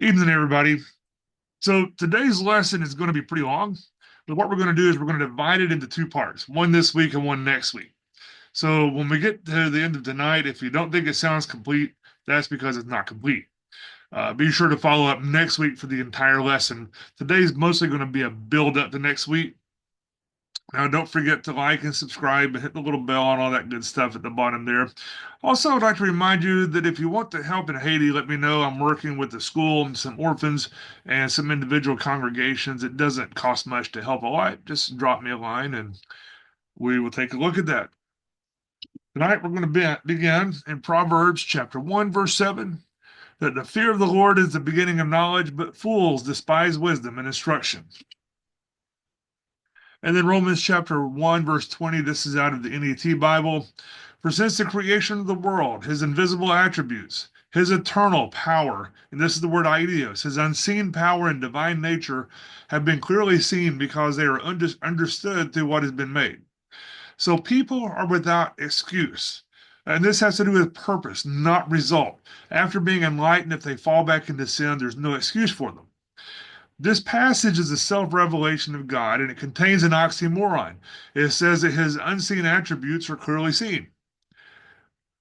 Evening, everybody. So today's lesson is going to be pretty long, but what we're going to do is we're going to divide it into two parts, one this week and one next week. So when we get to the end of tonight, if you don't think it sounds complete, that's because it's not complete. Be sure to follow up next week for the entire lesson. Today's mostly going to be a build up to next week. Now, don't forget to like and subscribe and hit the little bell and all that good stuff at the bottom there. Also, I'd like to remind you that if you want to help in Haiti, let me know. I'm working with the school and some orphans and some individual congregations. It doesn't cost much to help a lot. Just drop me a line and we will take a look at that. Tonight, we're going to begin in Proverbs chapter 1, verse 7, that the fear of the Lord is the beginning of knowledge, but fools despise wisdom and instruction. And then Romans chapter 1, verse 20, this is out of the NET Bible. For since the creation of the world, his invisible attributes, his eternal power, and this is the word eidos, his unseen power and divine nature have been clearly seen because they are understood through what has been made. So people are without excuse. And this has to do with purpose, not result. After being enlightened, if they fall back into sin, there's no excuse for them. This passage is a self-revelation of God, and it contains an oxymoron. It says that his unseen attributes are clearly seen.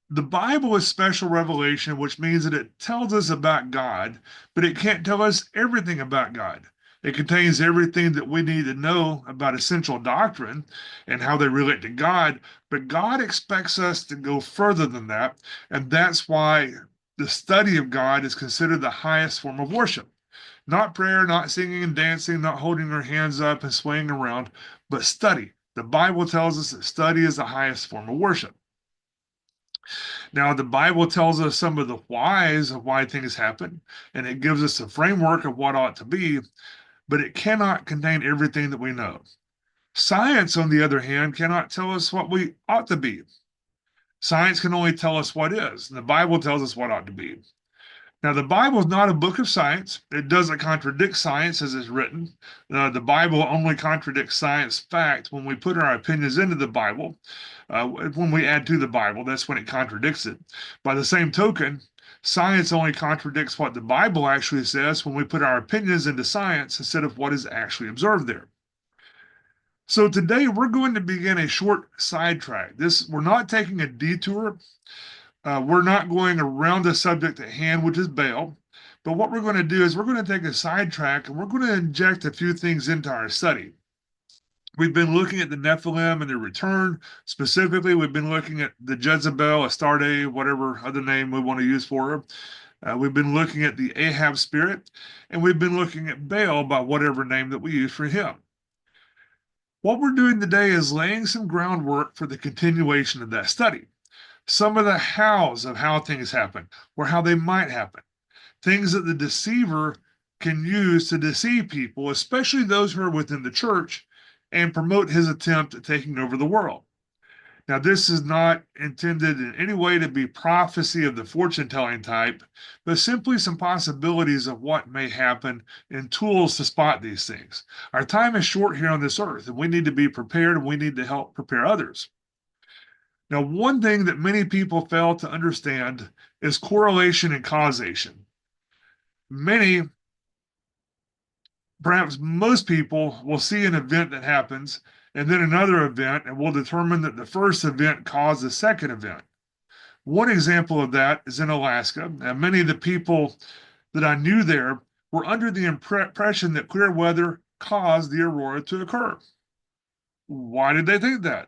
The Bible is special revelation, which means that it tells us about God, but it can't tell us everything about God. It contains everything that we need to know about essential doctrine and how they relate to God, but God expects us to go further than that, and that's why the study of God is considered the highest form of worship. Not prayer, not singing and dancing, not holding our hands up and swaying around, but study. The Bible tells us that study is the highest form of worship. Now, the Bible tells us some of the whys of why things happen, and it gives us a framework of what ought to be, but it cannot contain everything that we know. Science, on the other hand, cannot tell us what we ought to be. Science can only tell us what is, and the Bible tells us what ought to be. Now, the Bible is not a book of science. It doesn't contradict science as it's written. The Bible only contradicts science fact when we put our opinions into the Bible. When we add to the Bible, that's when it contradicts it. By the same token, science only contradicts what the Bible actually says when we put our opinions into science instead of what is actually observed there. So today we're going to begin a short sidetrack. We're not taking a detour. We're not going around the subject at hand, which is Baal. But what we're going to do is we're going to take a sidetrack and we're going to inject a few things into our study. We've been looking at the Nephilim and their return. Specifically, we've been looking at the Jezebel, Astarte, whatever other name we want to use for her. We've been looking at the Ahab spirit, and we've been looking at Baal by whatever name that we use for him. What we're doing today is laying some groundwork for the continuation of that study. Some of the hows of how things happen or how they might happen, things that the deceiver can use to deceive people, especially those who are within the church, and promote his attempt at taking over the world. Now, this is not intended in any way to be prophecy of the fortune telling type, but simply some possibilities of what may happen and tools to spot these things. Our time is short here on this earth, and we need to be prepared and we need to help prepare others. Now, one thing that many people fail to understand is correlation and causation. Many, perhaps most people, will see an event that happens and then another event and will determine that the first event caused the second event. One example of that is in Alaska, and many of the people that I knew there were under the impression that clear weather caused the aurora to occur. Why did they think that?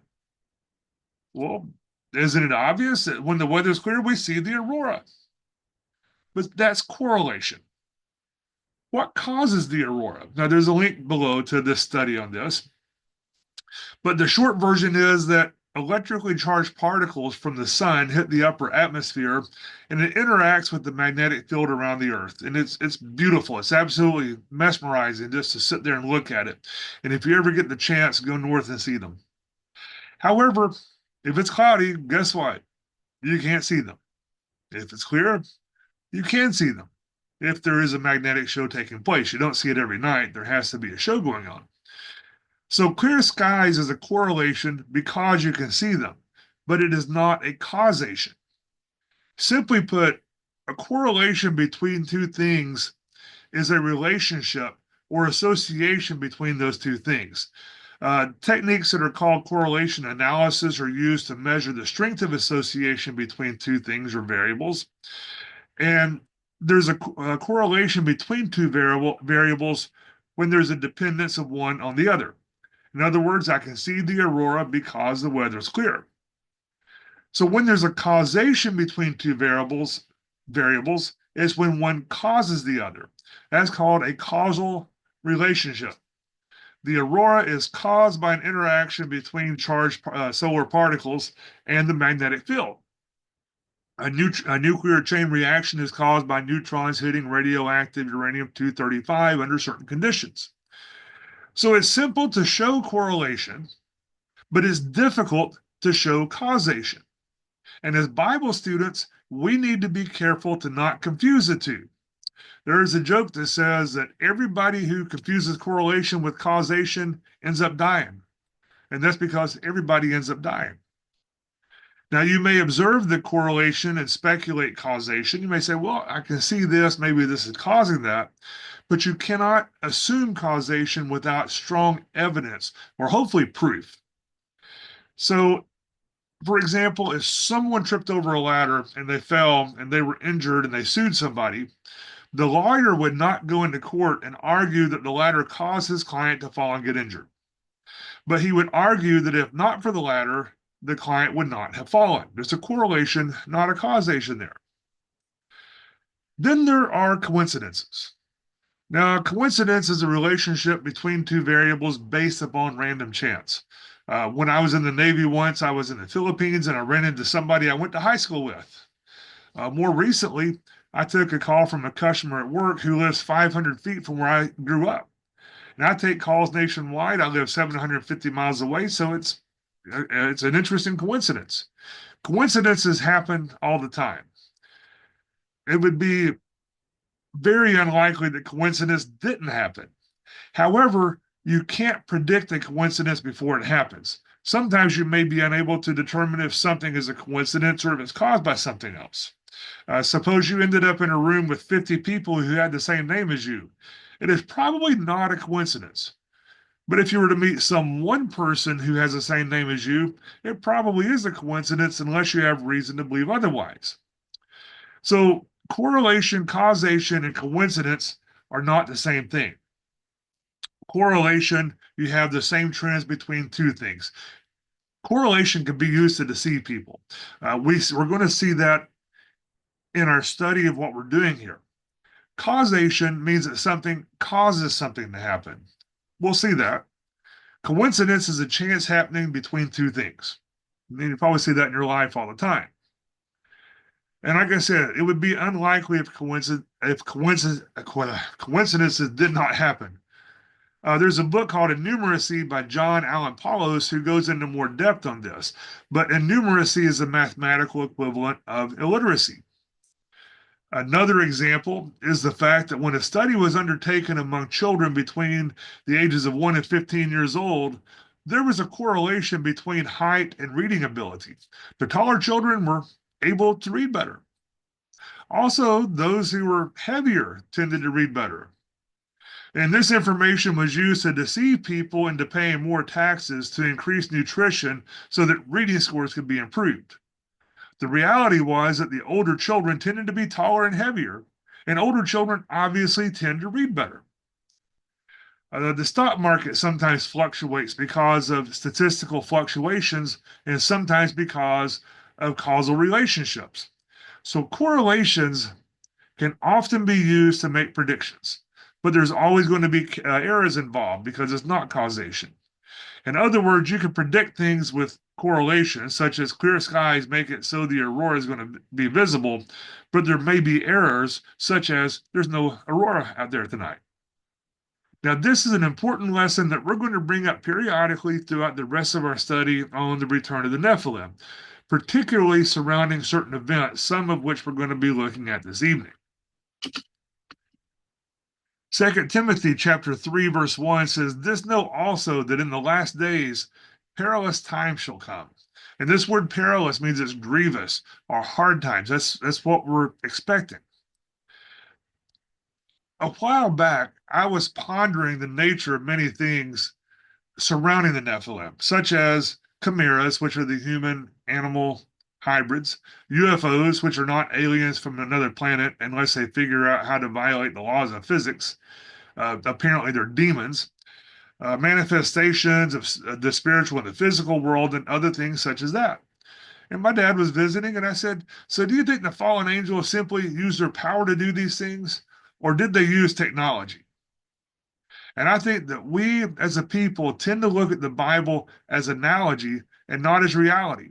Well, isn't it obvious that when the weather's clear, we see the aurora? But that's correlation. What causes the aurora? Now, there's a link below to this study on this. But the short version is that electrically charged particles from the sun hit the upper atmosphere and it interacts with the magnetic field around the earth. And it's beautiful. It's absolutely mesmerizing just to sit there and look at it. And if you ever get the chance, go north and see them. However, if it's cloudy, guess what? You can't see them. If it's clear, you can see them. If there is a magnetic show taking place, you don't see it every night. There has to be a show going on. So clear skies is a correlation because you can see them, but it is not a causation. Simply put, a correlation between two things is a relationship or association between those two things. Techniques that are called correlation analysis are used to measure the strength of association between two things or variables. And there's a correlation between two variables when there's a dependence of one on the other. In other words, I can see the aurora because the weather's clear. So when there's a causation between two variables is when one causes the other. That's called a causal relationship. The aurora is caused by an interaction between charged solar particles and the magnetic field. A nuclear chain reaction is caused by neutrons hitting radioactive uranium-235 under certain conditions. So it's simple to show correlation, but it's difficult to show causation. And as Bible students, we need to be careful to not confuse the two. There is a joke that says that everybody who confuses correlation with causation ends up dying. And that's because everybody ends up dying. Now, you may observe the correlation and speculate causation. You may say, well, I can see this, maybe this is causing that. But you cannot assume causation without strong evidence or hopefully proof. So, for example, if someone tripped over a ladder and they fell and they were injured and they sued somebody, the lawyer would not go into court and argue that the ladder caused his client to fall and get injured. But he would argue that if not for the ladder, the client would not have fallen. There's a correlation, not a causation there. Then there are coincidences. Now, coincidence is a relationship between two variables based upon random chance. When I was in the Navy once, I was in the Philippines and I ran into somebody I went to high school with. More recently, I took a call from a customer at work who lives 500 feet from where I grew up. And I take calls nationwide. I live 750 miles away, so it's an interesting coincidence. Coincidences happen all the time. It would be very unlikely that coincidence didn't happen. However, you can't predict a coincidence before it happens. Sometimes you may be unable to determine if something is a coincidence or if it's caused by something else. Suppose you ended up in a room with 50 people who had the same name as you. It is probably not a coincidence. But if you were to meet some one person who has the same name as you, it probably is a coincidence unless you have reason to believe otherwise. So correlation, causation, and coincidence are not the same thing. Correlation, you have the same trends between two things. Correlation can be used to deceive people. We're going to see that in our study of what we're doing here. Causation means that something causes something to happen. We'll see that. Coincidence is a chance happening between two things. And you probably see that in your life all the time. And like I said, it would be unlikely if coincidences did not happen. There's a book called Innumeracy by John Allen Paulos who goes into more depth on this. But innumeracy is a mathematical equivalent of illiteracy. Another example is the fact that when a study was undertaken among children between the ages of 1 and 15 years old, there was a correlation between height and reading ability. The taller children were able to read better. Also, those who were heavier tended to read better. And this information was used to deceive people into paying more taxes to increase nutrition so that reading scores could be improved. The reality was that the older children tended to be taller and heavier, and older children obviously tend to read better. The stock market sometimes fluctuates because of statistical fluctuations and sometimes because of causal relationships. So correlations can often be used to make predictions, but there's always going to be errors involved because it's not causation. In other words, you can predict things with correlation, such as clear skies make it so the aurora is going to be visible, but there may be errors, such as there's no aurora out there tonight. Now, this is an important lesson that we're going to bring up periodically throughout the rest of our study on the return of the Nephilim, particularly surrounding certain events, some of which we're going to be looking at this evening. 2 Timothy chapter 3, verse 1 says, "This know also that in the last days perilous times shall come." And this word perilous means it's grievous or hard times. That's what we're expecting. A while back, I was pondering the nature of many things surrounding the Nephilim, such as chimeras, which are the human animal hybrids, UFOs, which are not aliens from another planet unless they figure out how to violate the laws of physics. Apparently, they're demons, manifestations of the spiritual and the physical world, and other things such as that. And my dad was visiting, and I said, "So, do you think the fallen angels simply used their power to do these things, or did they use technology?" And I think that we as a people tend to look at the Bible as analogy and not as reality.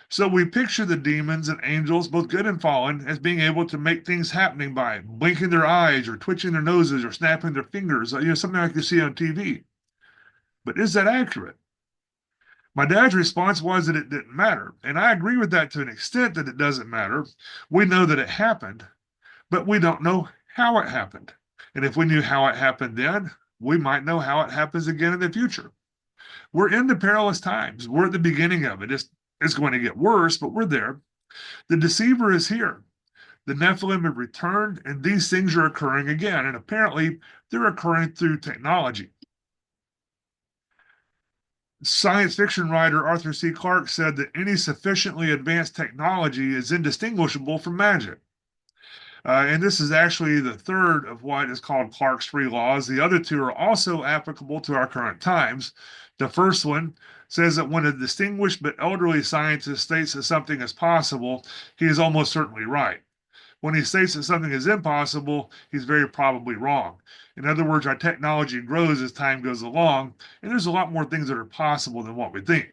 So we picture the demons and angels, both good and fallen, as being able to make things happening by blinking their eyes or twitching their noses or snapping their fingers, something like you see on TV. But is that accurate? My dad's response was that it didn't matter. And I agree with that to an extent that it doesn't matter. We know that it happened, but we don't know how it happened. And if we knew how it happened then, we might know how it happens again in the future. We're in the perilous times. We're at the beginning of it. It's going to get worse, but we're there. The deceiver is here. The Nephilim have returned, and these things are occurring again. And apparently, they're occurring through technology. Science fiction writer Arthur C. Clarke said that any sufficiently advanced technology is indistinguishable from magic. And this is actually the third of what is called Clarke's three laws. The other two are also applicable to our current times. The first one says that when a distinguished but elderly scientist states that something is possible, he is almost certainly right. When he states that something is impossible, he's very probably wrong. In other words, our technology grows as time goes along, and there's a lot more things that are possible than what we think.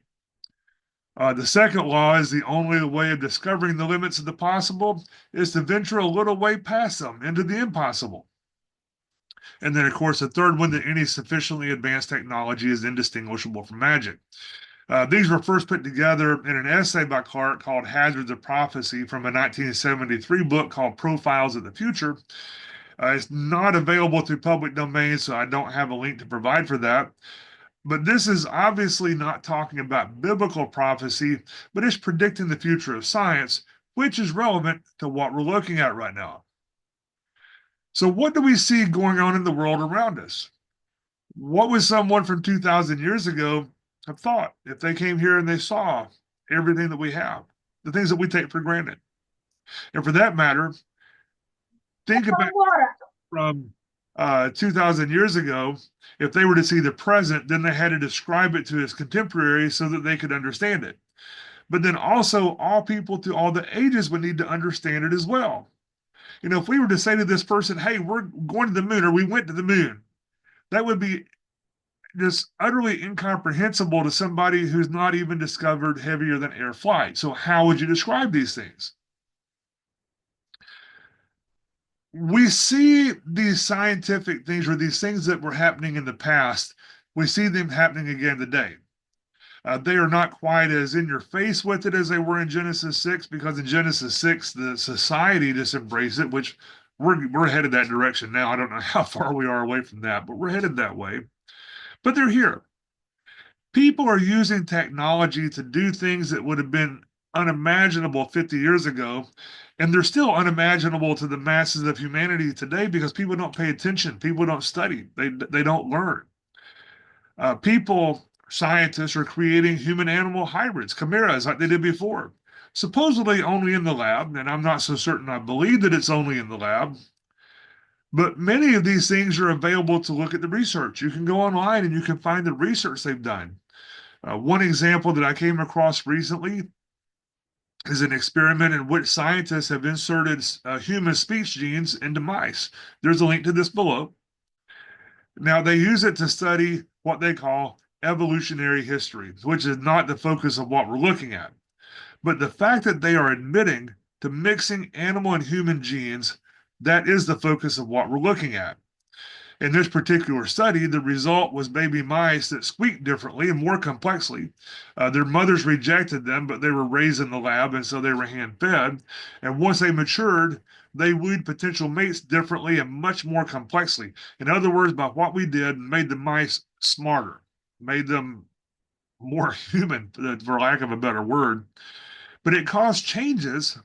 The second law is the only way of discovering the limits of the possible is to venture a little way past them into the impossible. And then, of course, the third one that any sufficiently advanced technology is indistinguishable from magic. These were first put together in an essay by Clarke called Hazards of Prophecy from a 1973 book called Profiles of the Future. It's not available through public domain, so I don't have a link to provide for that. But this is obviously not talking about biblical prophecy, but it's predicting the future of science, which is relevant to what we're looking at right now. So, what do we see going on in the world around us? What would someone from 2,000 years ago have thought if they came here and they saw everything that we have, the things that we take for granted? And for that matter, think about from 2,000 years ago, if they were to see the present, then they had to describe it to his contemporaries so that they could understand it. But then also, all people through all the ages would need to understand it as well. If we were to say to this person, "Hey, we're going to the moon," or "We went to the moon," that would be just utterly incomprehensible to somebody who's not even discovered heavier than air flight. So, how would you describe these things? We see these scientific things or these things that were happening in the past, we see them happening again today. They are not quite as in your face with it as they were in Genesis 6, because in Genesis 6, the society just embraced it, which we're headed that direction now. I don't know how far we are away from that, but we're headed that way. But they're here. People are using technology to do things that would have been unimaginable 50 years ago, and they're still unimaginable to the masses of humanity today because people don't pay attention, people don't study, they don't learn. Scientists are creating human animal hybrids, chimeras, like they did before, supposedly only in the lab, and I'm not so certain I believe that it's only in the lab. But many of these things are available to look at the research. You can go online and you can find the research they've done. One example that I came across recently is an experiment in which scientists have inserted human speech genes into mice. There's a link to this below. Now, they use it to study what they call evolutionary history, which is not the focus of what we're looking at. But the fact that they are admitting to mixing animal and human genes, that is the focus of what we're looking at. In this particular study, the result was baby mice that squeaked differently and more complexly. Their mothers rejected them, but they were raised in the lab, and so they were hand fed. And once they matured, they wooed potential mates differently and much more complexly. In other words, by what we did, made the mice smarter, made them more human, for lack of a better word. But it caused changes,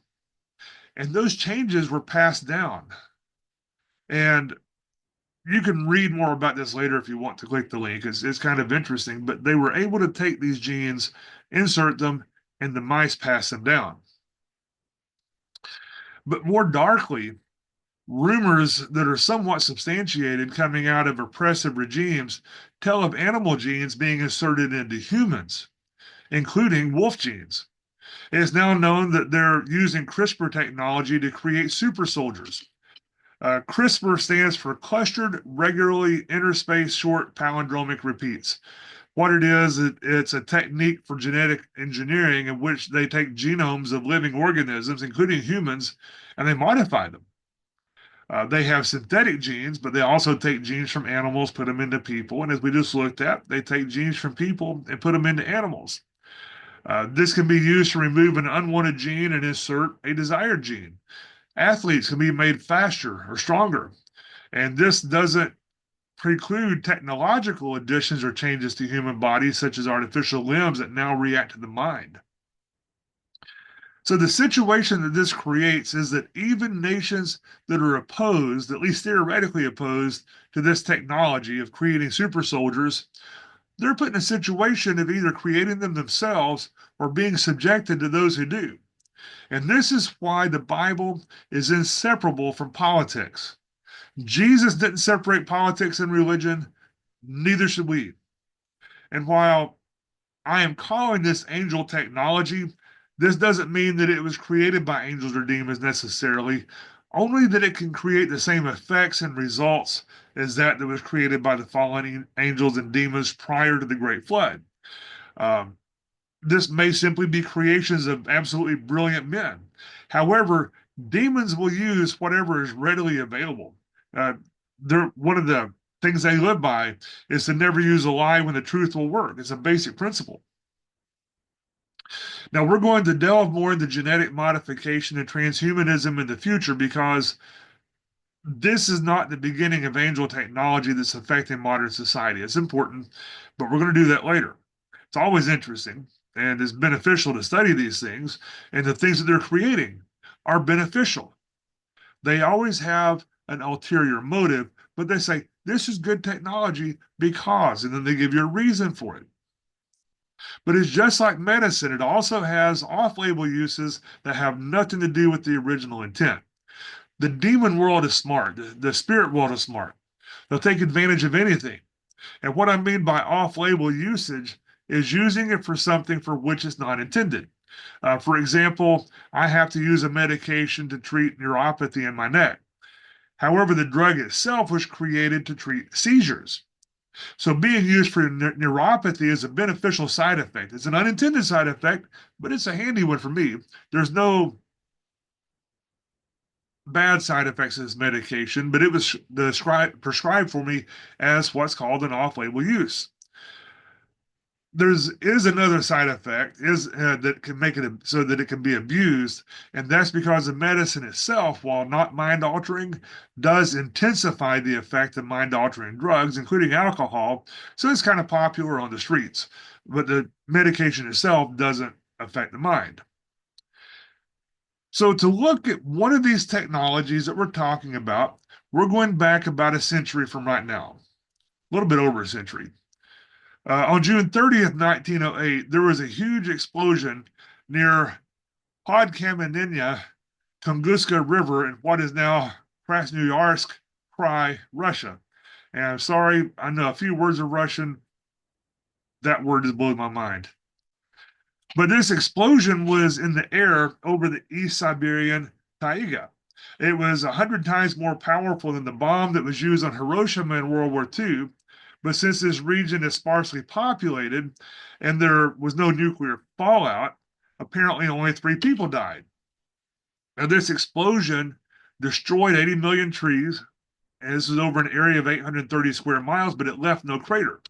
and those changes were passed down. And you can read more about this later if you want to click the link. It's kind of interesting, but they were able to take these genes, insert them, and the mice pass them down. But more darkly, rumors that are somewhat substantiated coming out of oppressive regimes tell of animal genes being inserted into humans, including wolf genes. It is now known that they're using CRISPR technology to create super soldiers. CRISPR stands for Clustered Regularly Interspaced Short Palindromic Repeats. What it is, it's a technique for genetic engineering in which they take genomes of living organisms, including humans, and they modify them. They have synthetic genes, but they also take genes from animals, put them into people. And as we just looked at, they take genes from people and put them into animals. This can be used to remove an unwanted gene and insert a desired gene. Athletes can be made faster or stronger. And this doesn't preclude technological additions or changes to human bodies, such as artificial limbs that now react to the mind. So the situation that this creates is that even nations that are opposed, at least theoretically opposed, to this technology of creating super soldiers, they're put in a situation of either creating them themselves or being subjected to those who do. And this is why the Bible is inseparable from politics. Jesus didn't separate politics and religion, neither should we. And while I am calling this angel technology, this doesn't mean that it was created by angels or demons necessarily, only that it can create the same effects and results as that was created by the fallen angels and demons prior to the Great Flood. Um, this may simply be creations of absolutely brilliant men. However, demons will use whatever is readily available. Uh, one of the things they live by is to never use a lie when the truth will work. It's a basic principle. Now, we're going to delve more into genetic modification and transhumanism in the future because this is not the beginning of angel technology that's affecting modern society. It's important, but we're going to do that later. It's always interesting and is beneficial to study these things, and the things that they're creating are beneficial. They always have an ulterior motive, but they say, this is good technology because, and then they give you a reason for it. But it's just like medicine, it also has off label uses that have nothing to do with the original intent. The demon world is smart, the spirit world is smart. They'll take advantage of anything. And what I mean by off label usage is using it for something for which it's not intended. For example, I have to use a medication to treat neuropathy in my neck. However, the drug itself was created to treat seizures. So being used for neuropathy is a beneficial side effect. It's an unintended side effect, but it's a handy one for me. There's no bad side effects of this medication, but it was prescribed for me as what's called an off-label use. Is another side effect that can make it so that it can be abused, and that's because the medicine itself, while not mind altering, does intensify the effect of mind altering drugs, including alcohol. So it's kind of popular on the streets, but the medication itself doesn't affect the mind. So to look at one of these technologies that we're talking about, we're going back about a century from right now, a little bit over a century. On June 30th, 1908, there was a huge explosion near Podkamennaya, Tunguska River in what is now Krasnoyarsk Krai, Russia. And I'm sorry, I know a few words of Russian. That word just blows my mind. But this explosion was in the air over the East Siberian taiga. It was 100 times more powerful than the bomb that was used on Hiroshima in World War II. But since this region is sparsely populated and there was no nuclear fallout, apparently only 3 people died. Now, this explosion destroyed 80 million trees, and this is over an area of 830 square miles, but it left no crater.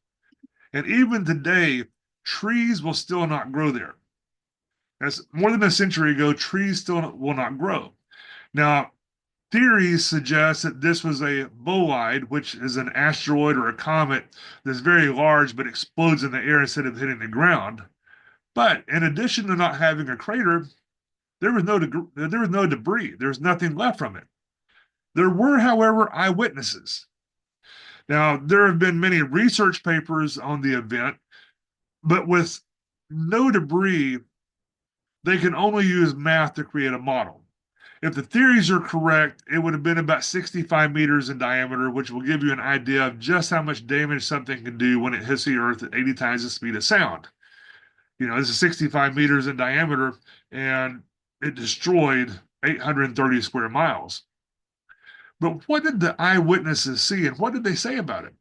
And even today, trees will still not grow there. That's more than a century ago, trees still will not grow. Now, theories suggest that this was a bolide, which is an asteroid or a comet that's very large but explodes in the air instead of hitting the ground. But in addition to not having a crater, there was no debris. There was nothing left from it. There were, however, eyewitnesses. Now, there have been many research papers on the event, but with no debris, they can only use math to create a model. If the theories are correct, it would have been about 65 meters in diameter, which will give you an idea of just how much damage something can do when it hits the earth at 80 times the speed of sound. This is 65 meters in diameter, and it destroyed 830 square miles. But what did the eyewitnesses see, and what did they say about it?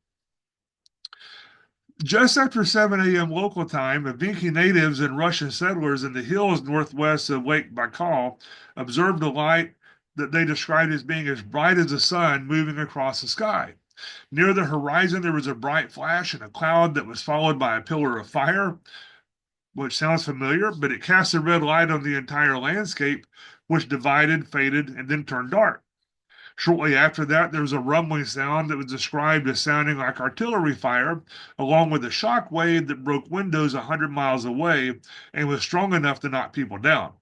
Just after 7 a.m. local time, Avinki natives and Russian settlers in the hills northwest of Lake Baikal observed a light that they described as being as bright as the sun moving across the sky. Near the horizon, there was a bright flash and a cloud that was followed by a pillar of fire, which sounds familiar, but it cast a red light on the entire landscape, which divided, faded, and then turned dark. Shortly after that, there was a rumbling sound that was described as sounding like artillery fire, along with a shock wave that broke windows 100 miles away and was strong enough to knock people down.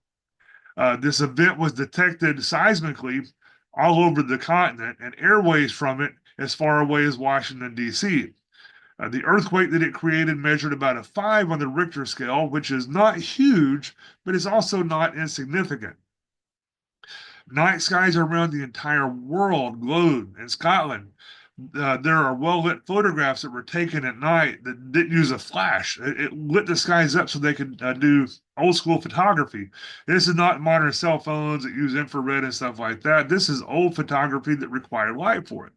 This event was detected seismically all over the continent and airwaves from it as far away as Washington, D.C. The earthquake that it created measured about a 5 on the Richter scale, which is not huge, but is also not insignificant. Night skies around the entire world glowed. In Scotland, there are well-lit photographs that were taken at night that didn't use a flash. It lit the skies up so they could do old-school photography. This is not modern cell phones that use infrared and stuff like that. This is old photography that required light for it.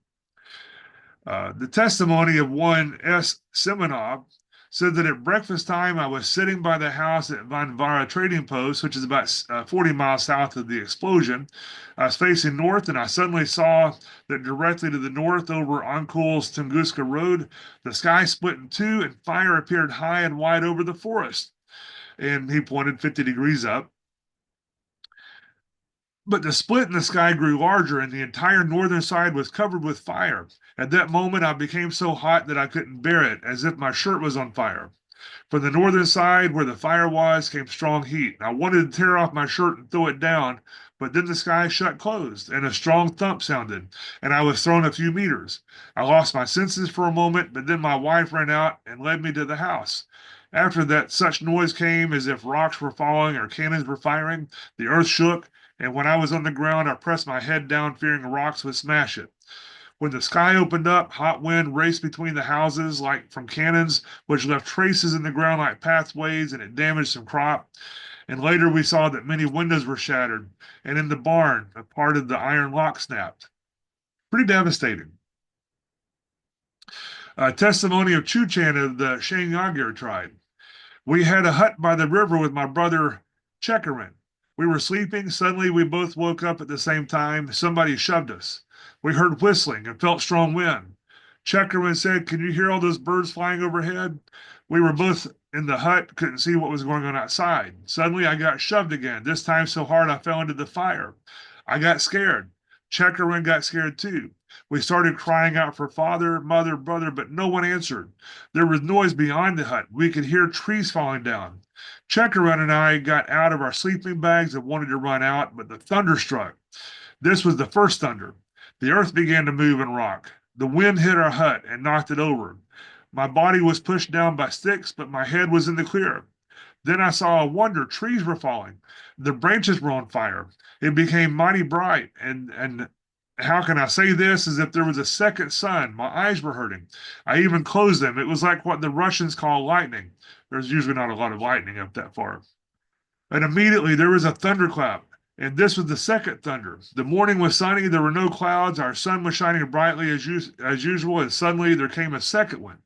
The testimony of one S. Semenov said that at breakfast time, I was sitting by the house at Van Vara Trading Post, which is about 40 miles south of the explosion. I was facing north, and I suddenly saw that directly to the north over Onkul's Tunguska Road, the sky split in two, and fire appeared high and wide over the forest. And he pointed 50 degrees up. But the split in the sky grew larger, and the entire northern side was covered with fire. At that moment, I became so hot that I couldn't bear it, as if my shirt was on fire. From the northern side, where the fire was, came strong heat. I wanted to tear off my shirt and throw it down, but then the sky shut closed, and a strong thump sounded, and I was thrown a few meters. I lost my senses for a moment, but then my wife ran out and led me to the house. After that, such noise came as if rocks were falling or cannons were firing. The earth shook, and when I was on the ground, I pressed my head down, fearing rocks would smash it. When the sky opened up, hot wind raced between the houses like from cannons, which left traces in the ground like pathways, and it damaged some crop. And later we saw that many windows were shattered, and in the barn, a part of the iron lock snapped. Pretty devastating. Testimony of Chuchan of the Shangyagir tribe. We had a hut by the river with my brother Chekarin. We were sleeping. Suddenly, we both woke up at the same time. Somebody shoved us. We heard whistling and felt strong wind. Chekarin said, "Can you hear all those birds flying overhead?" We were both in the hut, couldn't see what was going on outside. Suddenly, I got shoved again, this time so hard I fell into the fire. I got scared. Chekarin got scared too. We started crying out for father, mother, brother, but no one answered. There was noise beyond the hut. We could hear trees falling down. Chekarin and I got out of our sleeping bags and wanted to run out, but the thunder struck. This was the first thunder. The earth began to move and rock. The wind hit our hut and knocked it over. My body was pushed down by sticks, but my head was in the clear. Then I saw a wonder. Trees were falling. The branches were on fire. It became mighty bright. And how can I say this? As if there was a second sun. My eyes were hurting. I even closed them. It was like what the Russians call lightning. There's usually not a lot of lightning up that far. And immediately there was a thunderclap. And this was the second thunder. The morning was sunny. There were no clouds. Our sun was shining brightly as usual. And suddenly there came a second one.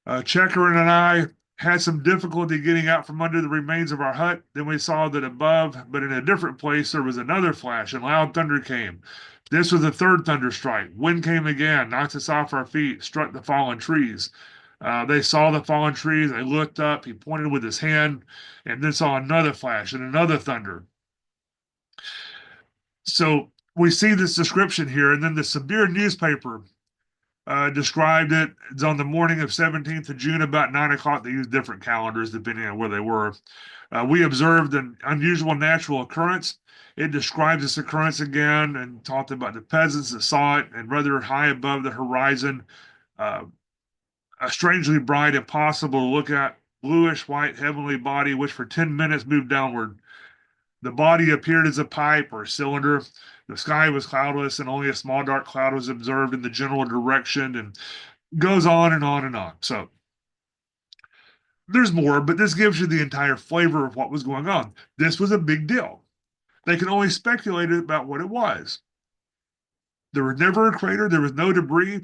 Chekarin and I had some difficulty getting out from under the remains of our hut. Then we saw that above, but in a different place, there was another flash, and loud thunder came. This was the third thunder strike. Wind came again, knocked us off our feet, struck the fallen trees. They saw the fallen trees. They looked up. He pointed with his hand, and then saw another flash and another thunder. So we see this description here, and then the Sibir newspaper described it. It's on the morning of 17th of June, about 9 o'clock. They used different calendars depending on where they were. We observed an unusual natural occurrence. It describes this occurrence again and talked about the peasants that saw it, and rather high above the horizon, uh, a strangely bright, impossible to look at, bluish white heavenly body, which for 10 minutes moved downward. The body appeared as a pipe or a cylinder. The sky was cloudless, and only a small dark cloud was observed in the general direction, and goes on and on and on. So there's more, but this gives you the entire flavor of what was going on. This was a big deal. They can only speculate about what it was. There was never a crater, there was no debris,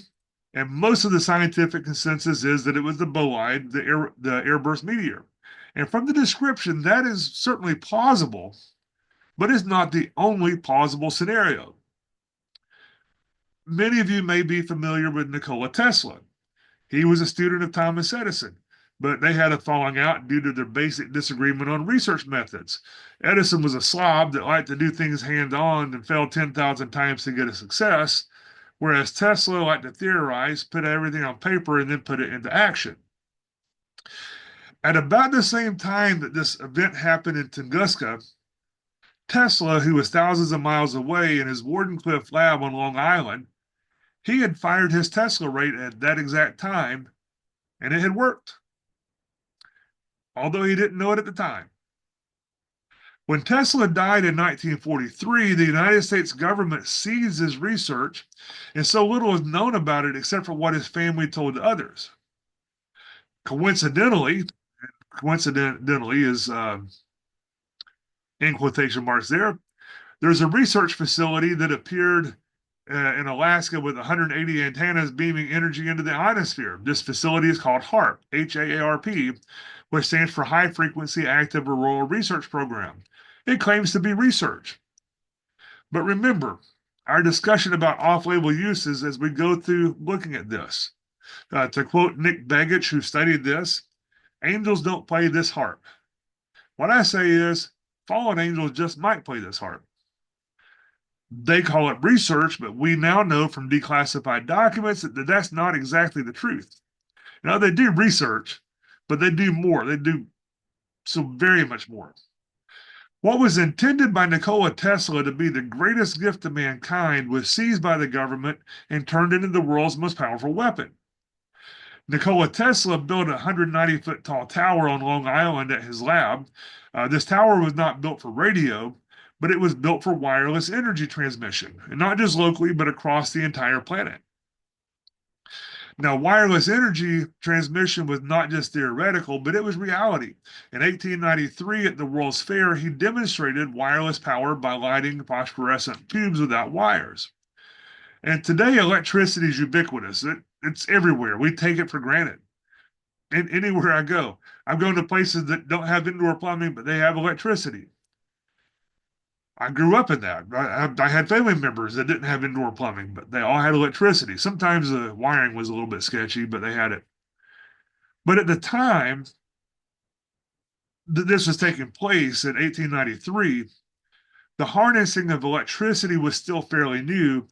and most of the scientific consensus is that it was the bolide, the airburst meteor. And from the description, that is certainly plausible, but is not the only plausible scenario. Many of you may be familiar with Nikola Tesla. He was a student of Thomas Edison, but they had a falling out due to their basic disagreement on research methods. Edison was a slob that liked to do things hand-on and failed 10,000 times to get a success, whereas Tesla liked to theorize, put everything on paper, and then put it into action. At about the same time that this event happened in Tunguska, Tesla, who was thousands of miles away in his Wardenclyffe lab on Long Island, he had fired his Tesla rate at that exact time, and it had worked, although he didn't know it at the time. When Tesla died in 1943, the United States government seized his research, and so little is known about it except for what his family told others. Coincidentally is in quotation marks there's a research facility that appeared in Alaska with 180 antennas beaming energy into the ionosphere. This facility is called HAARP, H-A-A-R-P, which stands for High Frequency Active Auroral Research Program. It claims to be research. But remember, our discussion about off-label uses as we go through looking at this. To quote Nick Begich, who studied this, angels don't play this harp. What I say is, fallen angels just might play this harp. They call it research, but we now know from declassified documents that that's not exactly the truth. Now, they do research, but they do more. They do so very much more. What was intended by Nikola Tesla to be the greatest gift to mankind was seized by the government and turned into the world's most powerful weapon. Nikola Tesla built a 190-foot tall tower on Long Island at his lab. This tower was not built for radio, but it was built for wireless energy transmission, and not just locally, but across the entire planet. Now, wireless energy transmission was not just theoretical, but it was reality. In 1893, at the World's Fair, he demonstrated wireless power by lighting phosphorescent tubes without wires. And today, electricity is ubiquitous. It's everywhere. We take it for granted. And anywhere I go, I'm going to places that don't have indoor plumbing, but they have electricity. I grew up in that. I had family members that didn't have indoor plumbing, but they all had electricity. Sometimes the wiring was a little bit sketchy, but they had it. But at the time that this was taking place in 1893, the harnessing of electricity was still fairly new,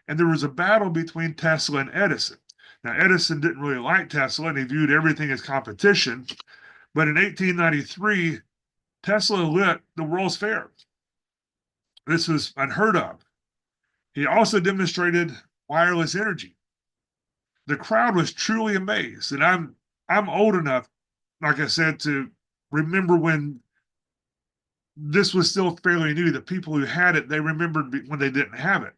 and there was a battle between Tesla and Edison. Now, Edison didn't really like Tesla, and he viewed everything as competition. But in 1893, Tesla lit the World's Fair. This was unheard of. He also demonstrated wireless energy. The crowd was truly amazed, and I'm old enough, like I said, to remember when this was still fairly new. The people who had it, they remembered when they didn't have it.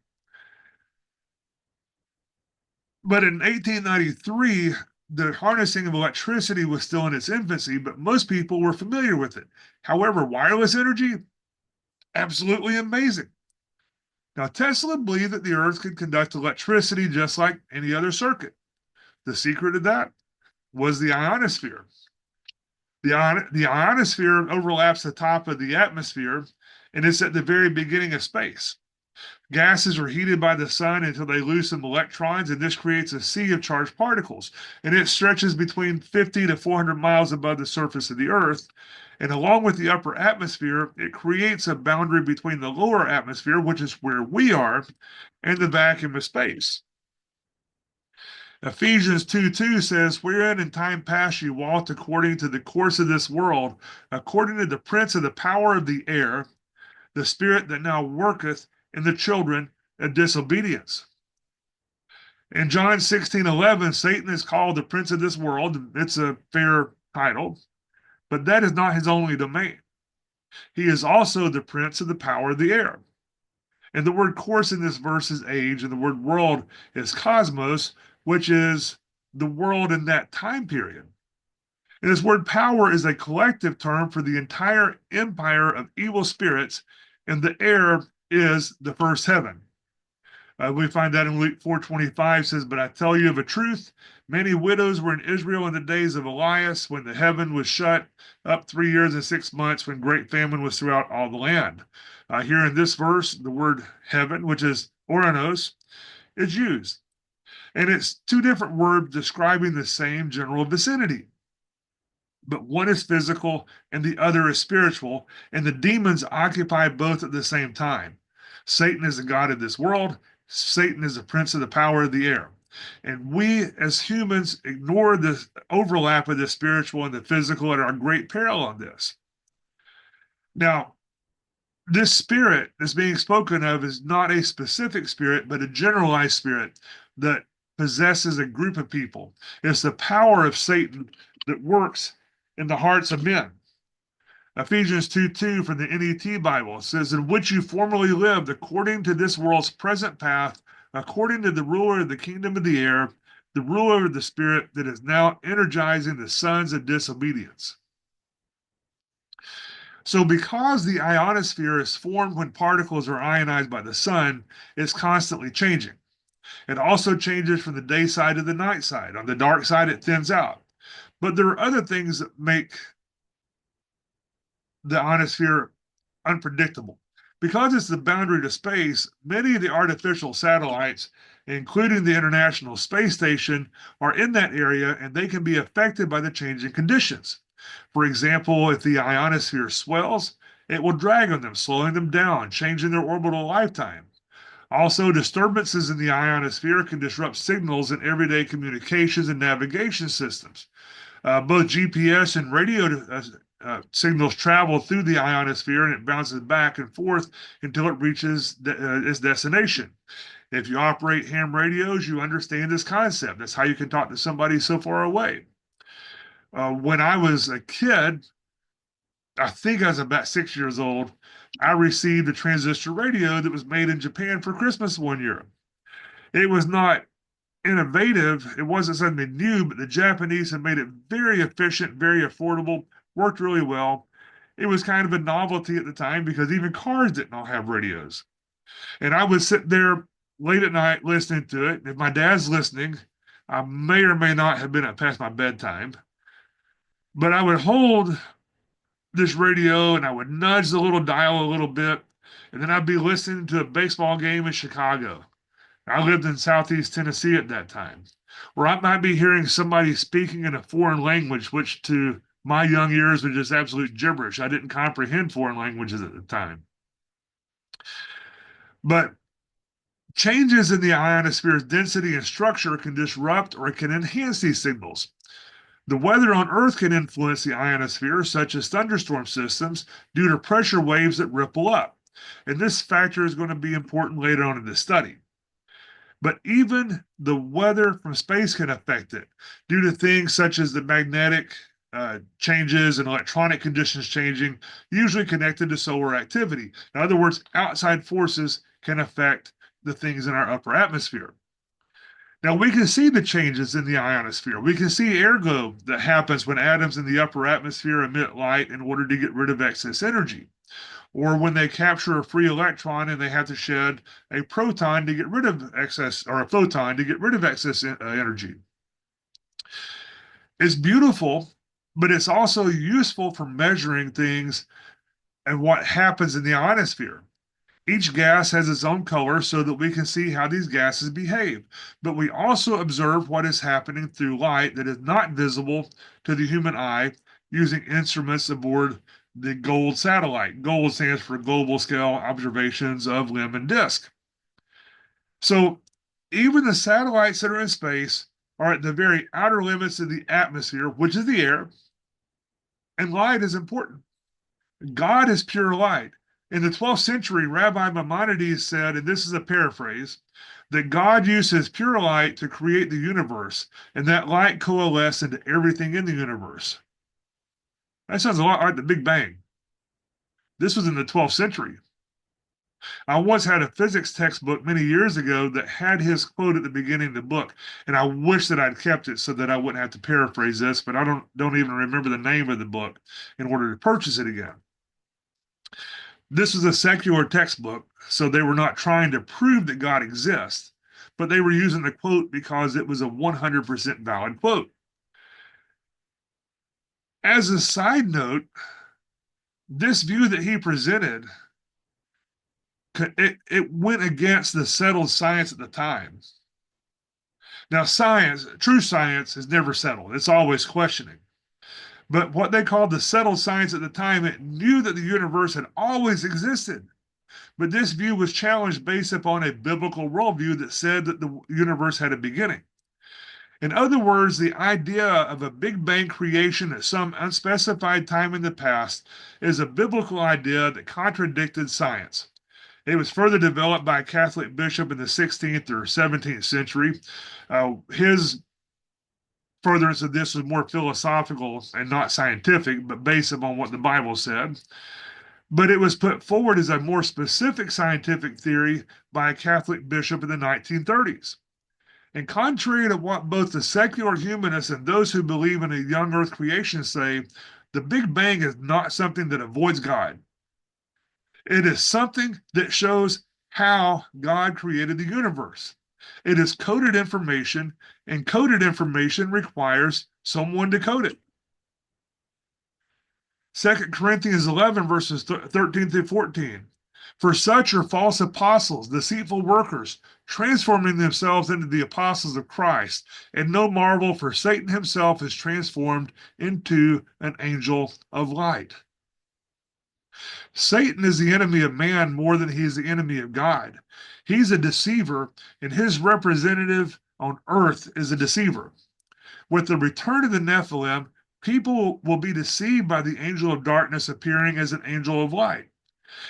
But in 1893, the harnessing of electricity was still in its infancy, but most people were familiar with it. However, wireless energy, absolutely amazing. Now, Tesla believed that the Earth could conduct electricity just like any other circuit. The secret of that was the ionosphere. The ionosphere overlaps the top of the atmosphere, and it's at the very beginning of space. Gases are heated by the sun until they lose some electrons, and this creates a sea of charged particles. And it stretches between 50 to 400 miles above the surface of the Earth. And along with the upper atmosphere, it creates a boundary between the lower atmosphere, which is where we are, and the vacuum of space. Ephesians 2:2 says, "Wherein in time past you walked according to the course of this world, according to the prince of the power of the air, the spirit that now worketh in the children of disobedience." In John 16:11, Satan is called the prince of this world. It's a fair title, but that is not his only domain. He is also the prince of the power of the air. And the word course in this verse is age, and the word world is cosmos, which is the world in that time period. And this word power is a collective term for the entire empire of evil spirits, and the air is the first heaven. We find that in Luke 4:25 says, "But I tell you of a truth, many widows were in Israel in the days of Elias, when the heaven was shut up 3 years and 6 months, when great famine was throughout all the land." Here in this verse, the word heaven, which is oranos, is used. And it's two different words describing the same general vicinity. But one is physical and the other is spiritual, and the demons occupy both at the same time. Satan is the god of this world. Satan is the prince of the power of the air. And we as humans ignore the overlap of the spiritual and the physical at our great peril on this. Now, this spirit that's being spoken of is not a specific spirit, but a generalized spirit that possesses a group of people. It's the power of Satan that works in the hearts of men. Ephesians 2:2 from the NET Bible says, "In which you formerly lived according to this world's present path, according to the ruler of the kingdom of the air, the ruler of the spirit that is now energizing the sons of disobedience." So, because the ionosphere is formed when particles are ionized by the sun, it's constantly changing. It also changes from the day side to the night side. On the dark side, it thins out. But there are other things that make the ionosphere unpredictable. Because it's the boundary to space, many of the artificial satellites, including the International Space Station, are in that area and they can be affected by the changing conditions. For example, if the ionosphere swells, it will drag on them, slowing them down, changing their orbital lifetime. Also, disturbances in the ionosphere can disrupt signals in everyday communications and navigation systems. Both GPS and radio signals travel through the ionosphere and it bounces back and forth until it reaches its destination. If you operate ham radios, you understand this concept. That's how you can talk to somebody so far away. When I was a kid, I think I was about 6 years old, I received a transistor radio that was made in Japan for Christmas one year. It was not innovative. It wasn't something new, but the Japanese had made it very efficient, very affordable, worked really well. It was kind of a novelty at the time because even cars did not have radios. And I would sit there late at night listening to it. If my dad's listening, I may or may not have been past my bedtime. But I would hold this radio and I would nudge the little dial a little bit. And then I'd be listening to a baseball game in Chicago. I lived in Southeast Tennessee at that time, where I might be hearing somebody speaking in a foreign language, which to my young ears was just absolute gibberish. I didn't comprehend foreign languages at the time. But changes in the ionosphere's density and structure can disrupt or can enhance these signals. The weather on Earth can influence the ionosphere, such as thunderstorm systems, due to pressure waves that ripple up. And this factor is going to be important later on in the study. But even the weather from space can affect it due to things such as the magnetic changes and electronic conditions changing, usually connected to solar activity. In other words, outside forces can affect the things in our upper atmosphere. Now, we can see the changes in the ionosphere. We can see airglow that happens when atoms in the upper atmosphere emit light in order to get rid of excess energy, or when they capture a free electron and they have to shed a proton to get rid of excess, or a photon to get rid of excess energy. It's beautiful, but it's also useful for measuring things and what happens in the ionosphere. Each gas has its own color so that we can see how these gases behave, but we also observe what is happening through light that is not visible to the human eye using instruments aboard the GOLD satellite. GOLD stands for Global Scale Observations of Limb and Disk. So even the satellites that are in space are at the very outer limits of the atmosphere, which is the air, and light is important. God is pure light. In the 12th century, Rabbi Maimonides said, and this is a paraphrase, that God uses pure light to create the universe, and that light coalesced into everything in the universe. That sounds a lot like the Big Bang. This was in the 12th century. I once had a physics textbook many years ago that had his quote at the beginning of the book, and I wish that I'd kept it so that I wouldn't have to paraphrase this, but I don't even remember the name of the book in order to purchase it again. This was a secular textbook, so they were not trying to prove that God exists, but they were using the quote because it was a 100% valid quote. As a side note, this view that he presented, it went against the settled science at the time. Now, science, true science, is never settled. It's always questioning. But what they called the settled science at the time, it knew that the universe had always existed. But this view was challenged based upon a biblical worldview that said that the universe had a beginning. In other words, the idea of a Big Bang creation at some unspecified time in the past is a biblical idea that contradicted science. It was further developed by a Catholic bishop in the 16th or 17th century. His furtherance of this was more philosophical and not scientific, but based upon what the Bible said. But it was put forward as a more specific scientific theory by a Catholic bishop in the 1930s. And contrary to what both the secular humanists and those who believe in a young earth creation say, the Big Bang is not something that avoids God. It is something that shows how God created the universe. It is coded information, and coded information requires someone to code it. 2 Corinthians 11, verses 13 through 14. For such are false apostles, deceitful workers, transforming themselves into the apostles of Christ. And no marvel, for Satan himself is transformed into an angel of light. Satan is the enemy of man more than he is the enemy of God. He's a deceiver, and his representative on earth is a deceiver. With the return of the Nephilim, people will be deceived by the angel of darkness appearing as an angel of light.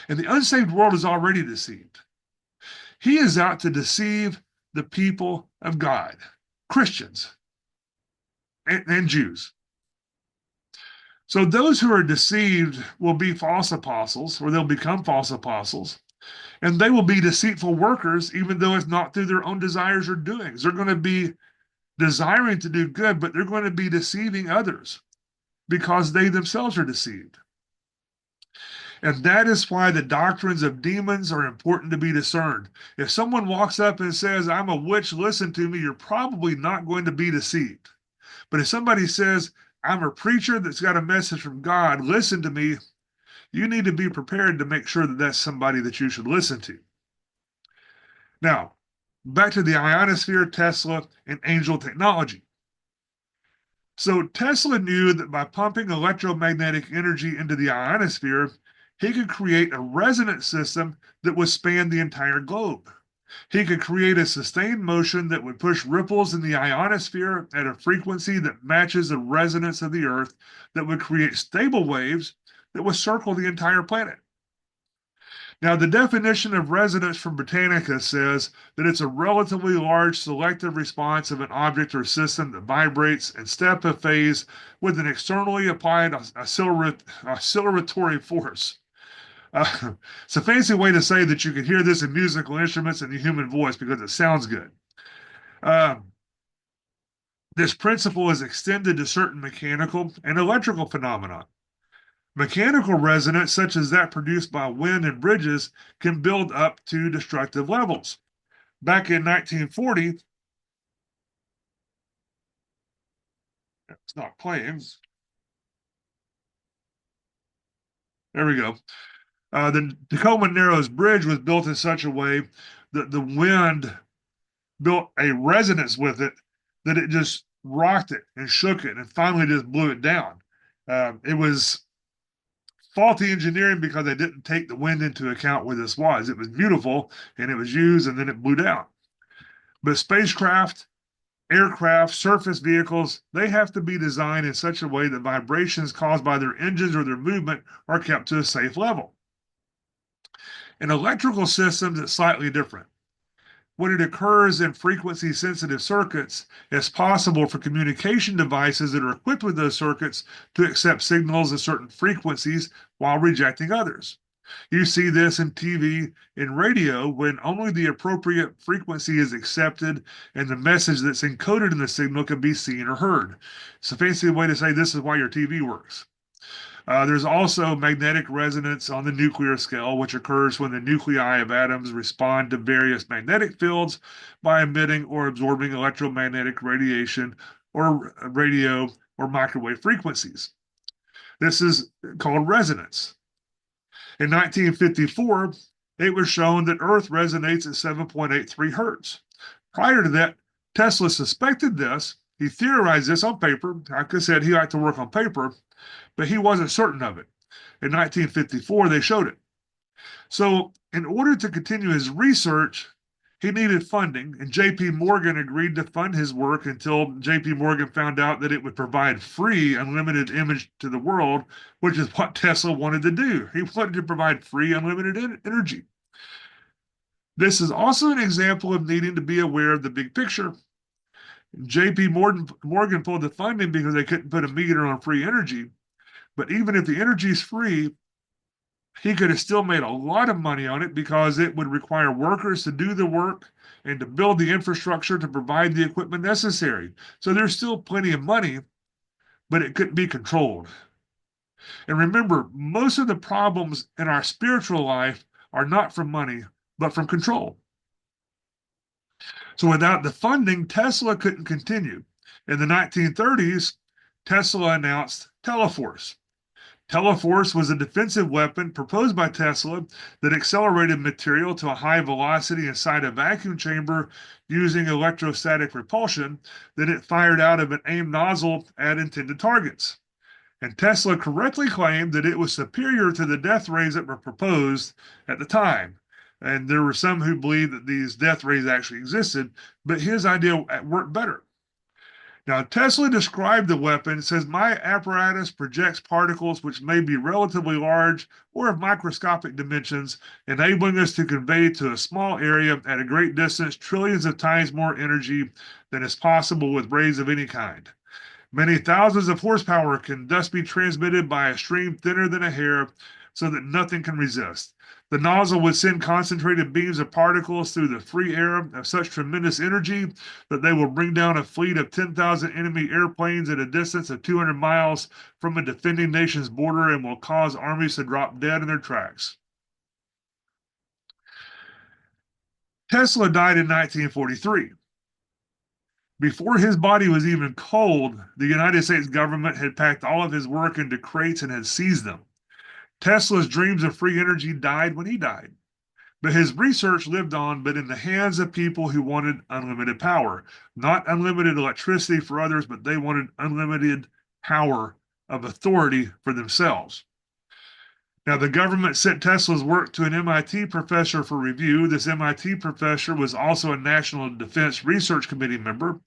And the unsaved world is already deceived. He is out to deceive the people of God, Christians and Jews. So those who are deceived will be false apostles, or they'll become false apostles, and they will be deceitful workers, even though it's not through their own desires or doings. They're going to be desiring to do good, but they're going to be deceiving others because they themselves are deceived. And that is why the doctrines of demons are important to be discerned. If someone walks up and says, I'm a witch, listen to me, you're probably not going to be deceived. But if somebody says, I'm a preacher that's got a message from God, listen to me, you need to be prepared to make sure that that's somebody that you should listen to. Now, back to the ionosphere, Tesla, and angel technology. So Tesla knew that by pumping electromagnetic energy into the ionosphere, he could create a resonance system that would span the entire globe. He could create a sustained motion that would push ripples in the ionosphere at a frequency that matches the resonance of the Earth, that would create stable waves that would circle the entire planet. Now, the definition of resonance from Britannica says that it's a relatively large selective response of an object or system that vibrates in step of phase with an externally applied oscillatory force. It's a fancy way to say that you can hear this in musical instruments and the human voice because it sounds good. This principle is extended to certain mechanical and electrical phenomena. Mechanical resonance, such as that produced by wind and bridges, can build up to destructive levels. Back in 1940, it's not playing. There we go. The Tacoma Narrows Bridge was built in such a way that the wind built a resonance with it that it just rocked it and shook it and finally just blew it down. It was faulty engineering because they didn't take the wind into account where this was. It was beautiful and it was used and then it blew down. But spacecraft Aircraft, surface vehicles, they have to be designed in such a way that vibrations caused by their engines or their movement are kept to a safe level. In electrical systems, it's slightly different. When it occurs in frequency sensitive circuits, it's possible for communication devices that are equipped with those circuits to accept signals at certain frequencies while rejecting others. You see this in TV and radio when only the appropriate frequency is accepted and the message that's encoded in the signal can be seen or heard. It's a fancy way to say this is why your TV works. There's also magnetic resonance on the nuclear scale, which occurs when the nuclei of atoms respond to various magnetic fields by emitting or absorbing electromagnetic radiation or radio or microwave frequencies. This is called resonance. In 1954, it was shown that Earth resonates at 7.83 hertz. Prior to that, Tesla suspected this. He theorized this on paper. Like I said, he liked to work on paper, but he wasn't certain of it. In 1954, they showed it. So, in order to continue his research, he needed funding, and J.P. Morgan agreed to fund his work until J.P. Morgan found out that it would provide free, unlimited image to the world, which is what Tesla wanted to do. He wanted to provide free, unlimited energy. This is also an example of needing to be aware of the big picture. J.P. Morgan pulled the funding because they couldn't put a meter on free energy. But even if the energy is free, he could have still made a lot of money on it because it would require workers to do the work and to build the infrastructure to provide the equipment necessary. So there's still plenty of money, but it couldn't be controlled. And remember, most of the problems in our spiritual life are not from money, but from control. So without the funding, Tesla couldn't continue. In the 1930s, Tesla announced Teleforce. Teleforce was a defensive weapon proposed by Tesla that accelerated material to a high velocity inside a vacuum chamber using electrostatic repulsion that it fired out of an aimed nozzle at intended targets. And Tesla correctly claimed that it was superior to the death rays that were proposed at the time. And there were some who believed that these death rays actually existed, but his idea worked better. Now, Tesla described the weapon, says, my apparatus projects particles which may be relatively large or of microscopic dimensions, enabling us to convey to a small area at a great distance trillions of times more energy than is possible with rays of any kind. Many thousands of horsepower can thus be transmitted by a stream thinner than a hair so that nothing can resist. The nozzle would send concentrated beams of particles through the free air of such tremendous energy that they will bring down a fleet of 10,000 enemy airplanes at a distance of 200 miles from a defending nation's border and will cause armies to drop dead in their tracks. Tesla died in 1943. Before his body was even cold, the United States government had packed all of his work into crates and had seized them. Tesla's dreams of free energy died when he died. But his research lived on, but in the hands of people who wanted unlimited power. Not unlimited electricity for others, but they wanted unlimited power of authority for themselves. Now, the government sent Tesla's work to an MIT professor for review. This MIT professor was also a National Defense Research Committee member,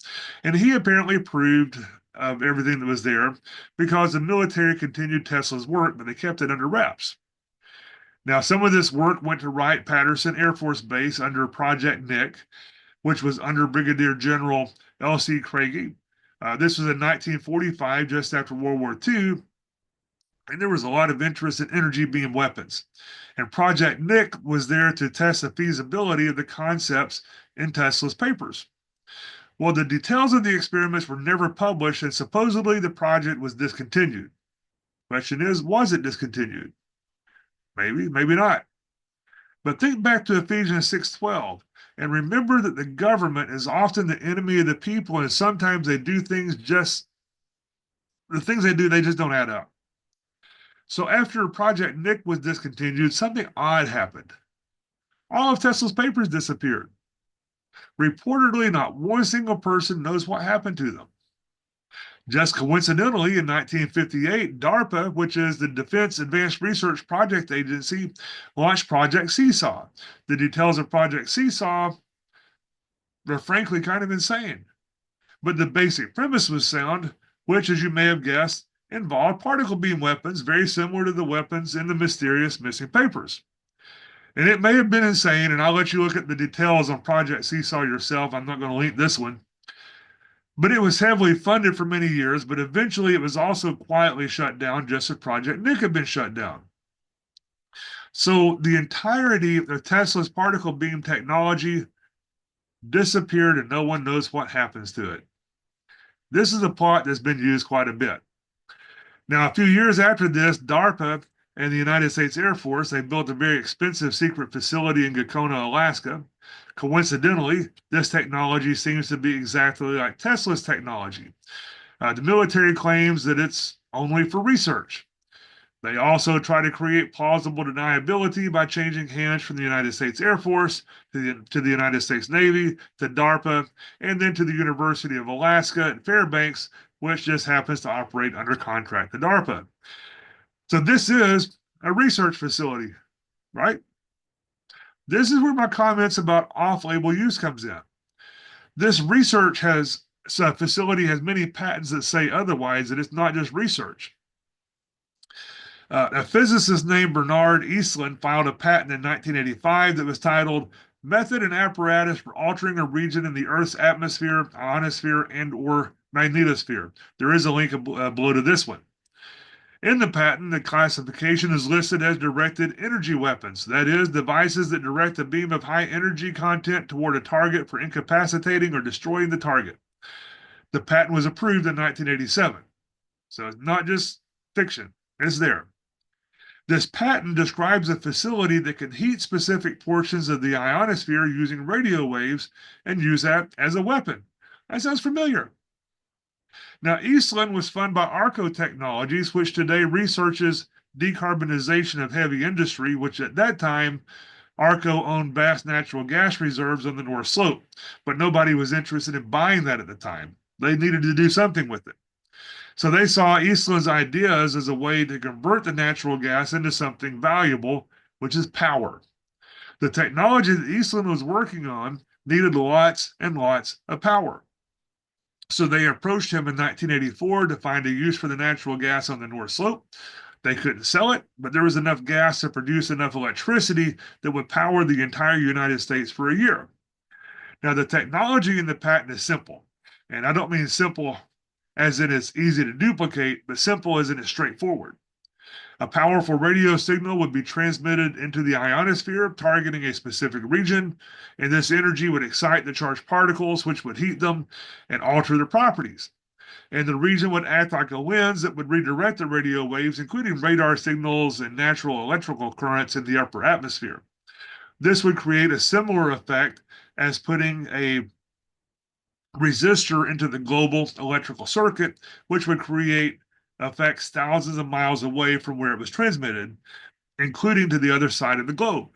and he apparently approved of everything that was there because the military continued Tesla's work, but they kept it under wraps. Now, some of this work went to Wright-Patterson Air Force Base under Project Nick, which was under Brigadier General L.C. Craigie. This was in 1945, just after World War II, and there was a lot of interest in energy beam weapons. And Project Nick was there to test the feasibility of the concepts in Tesla's papers. Well, the details of the experiments were never published, and supposedly the project was discontinued. Question is, was it discontinued? Maybe, maybe not. But think back to Ephesians 6:12 and remember that the government is often the enemy of the people, and sometimes they do things the things they do, they just don't add up. So after Project Nick was discontinued, something odd happened. All of Tesla's papers disappeared. Reportedly, not one single person knows what happened to them. Just coincidentally, in 1958, DARPA, which is the Defense Advanced Research Project Agency, launched Project Seesaw. The details of Project Seesaw were frankly kind of insane. but the basic premise was sound, which, as you may have guessed, involved particle beam weapons very similar to the weapons in the mysterious missing papers. And it may have been insane, and I'll let you look at the details on Project Seesaw yourself. I'm not going to link this one. But it was heavily funded for many years, but eventually it was also quietly shut down, just as Project Nick had been shut down. So the entirety of Tesla's particle beam technology disappeared, and no one knows what happens to it. This is a plot that's been used quite a bit. Now, a few years after this, DARPA and the United States Air Force, they built a very expensive secret facility in Gakona, Alaska. Coincidentally, this technology seems to be exactly like Tesla's technology. The military claims that it's only for research. They also try to create plausible deniability by changing hands from the United States Air Force to the United States Navy, to DARPA, and then to the University of Alaska at Fairbanks, which just happens to operate under contract to DARPA. So this is a research facility, right? This is where my comments about off-label use comes in. This research facility has many patents that say otherwise, that it's not just research. A physicist named Bernard Eastlund filed a patent in 1985 that was titled Method and Apparatus for Altering a Region in the Earth's Atmosphere, Ionosphere, and/or Magnetosphere. There is a link below to this one. In the patent, the classification is listed as directed energy weapons, that is, devices that direct a beam of high energy content toward a target for incapacitating or destroying the target. The patent was approved in 1987. So it's not just fiction, it's there. This patent describes a facility that can heat specific portions of the ionosphere using radio waves and use that as a weapon. That sounds familiar. Now, Eastland was funded by Arco Technologies, which today researches decarbonization of heavy industry, which at that time, Arco owned vast natural gas reserves on the North Slope, but nobody was interested in buying that at the time. They needed to do something with it. So they saw Eastland's ideas as a way to convert the natural gas into something valuable, which is power. The technology that Eastland was working on needed lots and lots of power. So they approached him in 1984 to find a use for the natural gas on the North Slope. They couldn't sell it, but there was enough gas to produce enough electricity that would power the entire United States for a year. Now, the technology in the patent is simple, and I don't mean simple as in it's easy to duplicate, but simple as in it's straightforward. A powerful radio signal would be transmitted into the ionosphere, targeting a specific region, and this energy would excite the charged particles, which would heat them and alter their properties. And the region would act like a lens that would redirect the radio waves, including radar signals and natural electrical currents in the upper atmosphere. This would create a similar effect as putting a resistor into the global electrical circuit, which would create effects thousands of miles away from where it was transmitted, including to the other side of the globe.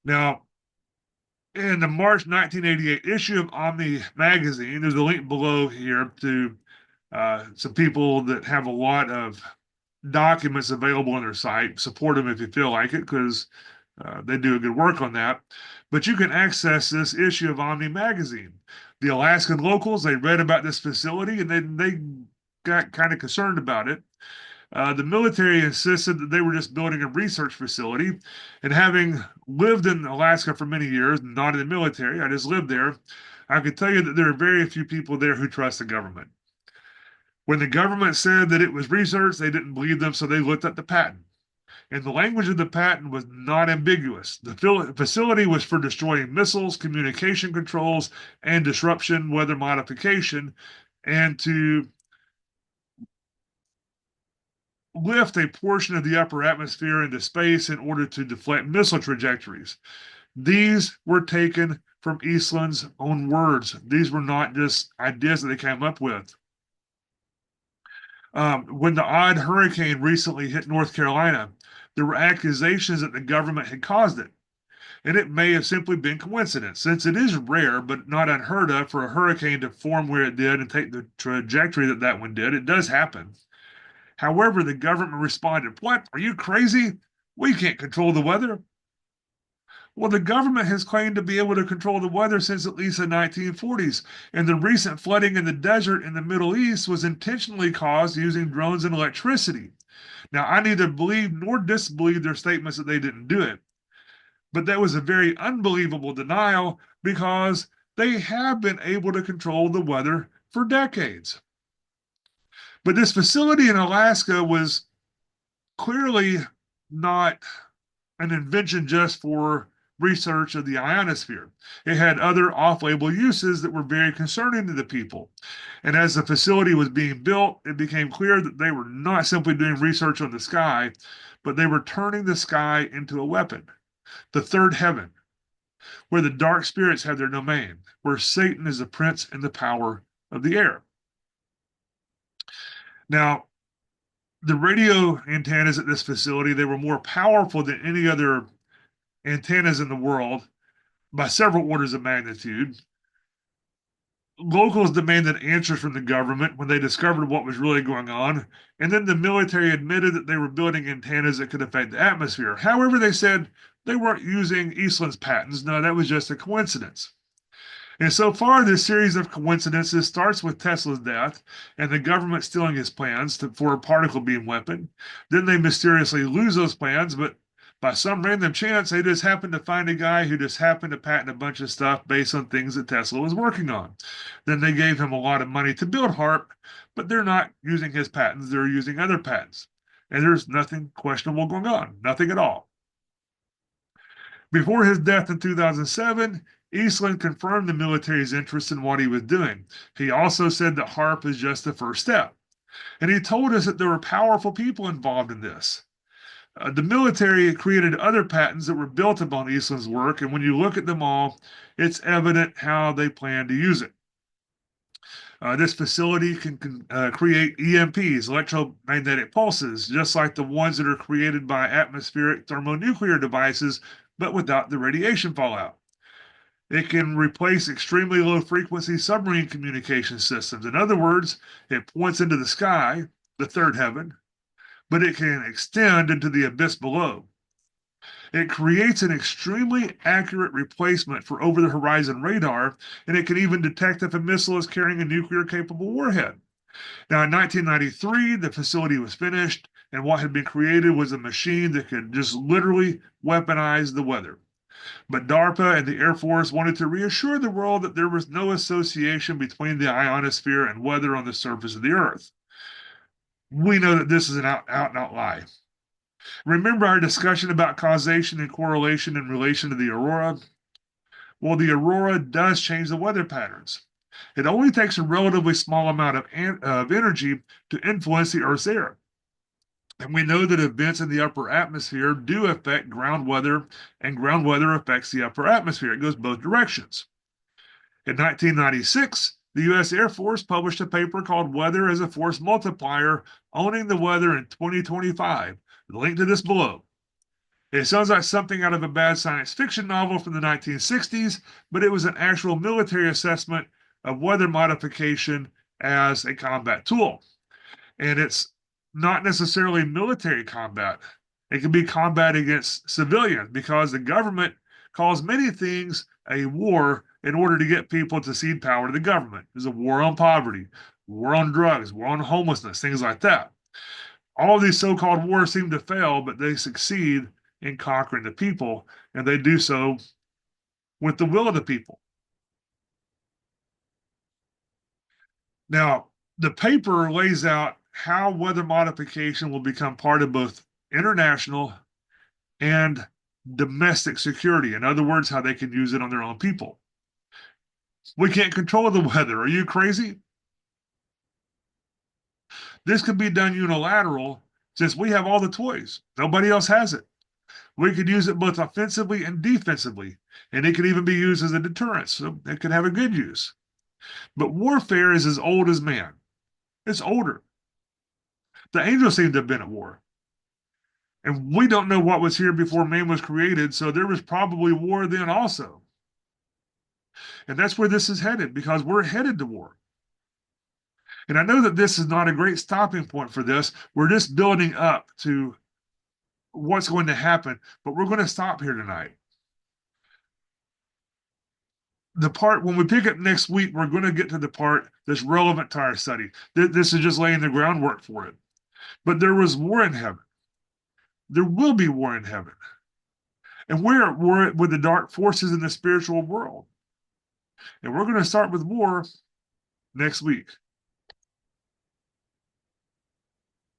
Now, in the March 1988 issue of Omni magazine, there's a link below here to some people that have a lot of documents available on their site. Support them if you feel like it, because they do a good work on that. But you can access this issue of Omni magazine. The Alaskan locals, they read about this facility and they got kind of concerned about it. The military insisted that they were just building a research facility. And having lived in Alaska for many years, not in the military, I just lived there, I can tell you that there are very few people there who trust the government. When the government said that it was research, they didn't believe them, so they looked at the patent. And the language of the patent was not ambiguous. The facility was for destroying missiles, communication controls, and disruption, weather modification, and to lift a portion of the upper atmosphere into space in order to deflect missile trajectories. These were taken from Eastland's own words. These were not just ideas that they came up with. When the odd hurricane recently hit North Carolina, there were accusations that the government had caused it. And it may have simply been coincidence, since it is rare but not unheard of for a hurricane to form where it did and take the trajectory that that one did. It does happen. However, the government responded, "What? Are you crazy? We can't control the weather." Well, the government has claimed to be able to control the weather since at least the 1940s, and the recent flooding in the desert in the Middle East was intentionally caused using drones and electricity. Now, I neither believe nor disbelieve their statements that they didn't do it, but that was a very unbelievable denial because they have been able to control the weather for decades. But this facility in Alaska was clearly not an invention just for research of the ionosphere. It had other off label uses that were very concerning to the people. And as the facility was being built, it became clear that they were not simply doing research on the sky, but they were turning the sky into a weapon, the third heaven, where the dark spirits have their domain, where Satan is the prince and the power of the air. Now, the radio antennas at this facility, they were more powerful than any other antennas in the world by several orders of magnitude. Locals demanded answers from the government when they discovered what was really going on, and then the military admitted that they were building antennas that could affect the atmosphere. However, they said they weren't using Eastland's patents. No, that was just a coincidence. And so far, this series of coincidences starts with Tesla's death and the government stealing his plans for a particle beam weapon. Then they mysteriously lose those plans, but by some random chance, they just happened to find a guy who just happened to patent a bunch of stuff based on things that Tesla was working on. Then they gave him a lot of money to build HARP, but they're not using his patents, they're using other patents. And there's nothing questionable going on, nothing at all. Before his death in 2007, Eastland confirmed the military's interest in what he was doing. He also said that HARP is just the first step. And he told us that there were powerful people involved in this. The military created other patents that were built upon Eastland's work, and when you look at them all, it's evident how they plan to use it. This facility can create EMPs, electromagnetic pulses, just like the ones that are created by atmospheric thermonuclear devices, but without the radiation fallout. It can replace extremely low frequency submarine communication systems. In other words, it points into the sky, the third heaven, but it can extend into the abyss below. It creates an extremely accurate replacement for over the horizon radar, and it can even detect if a missile is carrying a nuclear capable warhead. Now, in 1993, the facility was finished, and what had been created was a machine that could just literally weaponize the weather. But DARPA and the Air Force wanted to reassure the world that there was no association between the ionosphere and weather on the surface of the Earth. We know that this is an out and out lie. Remember our discussion about causation and correlation in relation to the aurora? Well, the aurora does change the weather patterns. It only takes a relatively small amount of energy to influence the Earth's air. And we know that events in the upper atmosphere do affect ground weather, and ground weather affects the upper atmosphere. It goes both directions. In 1996, the U.S. Air Force published a paper called Weather as a Force Multiplier, Owning the Weather in 2025. The link to this below. It sounds like something out of a bad science fiction novel from the 1960s, but it was an actual military assessment of weather modification as a combat tool. And it's not necessarily military combat. It can be combat against civilians because the government calls many things a war in order to get people to cede power to the government. There's a war on poverty, war on drugs, war on homelessness, things like that. All of these so-called wars seem to fail, but they succeed in conquering the people, and they do so with the will of the people. Now, the paper lays out how weather modification will become part of both international and domestic security. In other words, how they can use it on their own people. We can't control the weather. Are you crazy? This could be done unilateral since we have all the toys. Nobody else has it. We could use it both offensively and defensively, and it could even be used as a deterrent, so it could have a good use. But warfare is as old as man. It's older. The angels seem to have been at war. And we don't know what was here before man was created, so there was probably war then also. And that's where this is headed, because we're headed to war. And I know that this is not a great stopping point for this. We're just building up to what's going to happen, but we're going to stop here tonight. the part when we pick up next week, we're going to get to the part that's relevant to our study. This is just laying the groundwork for it. But there was war in heaven. There will be war in heaven. And we're at war with the dark forces in the spiritual world. And we're going to start with war next week.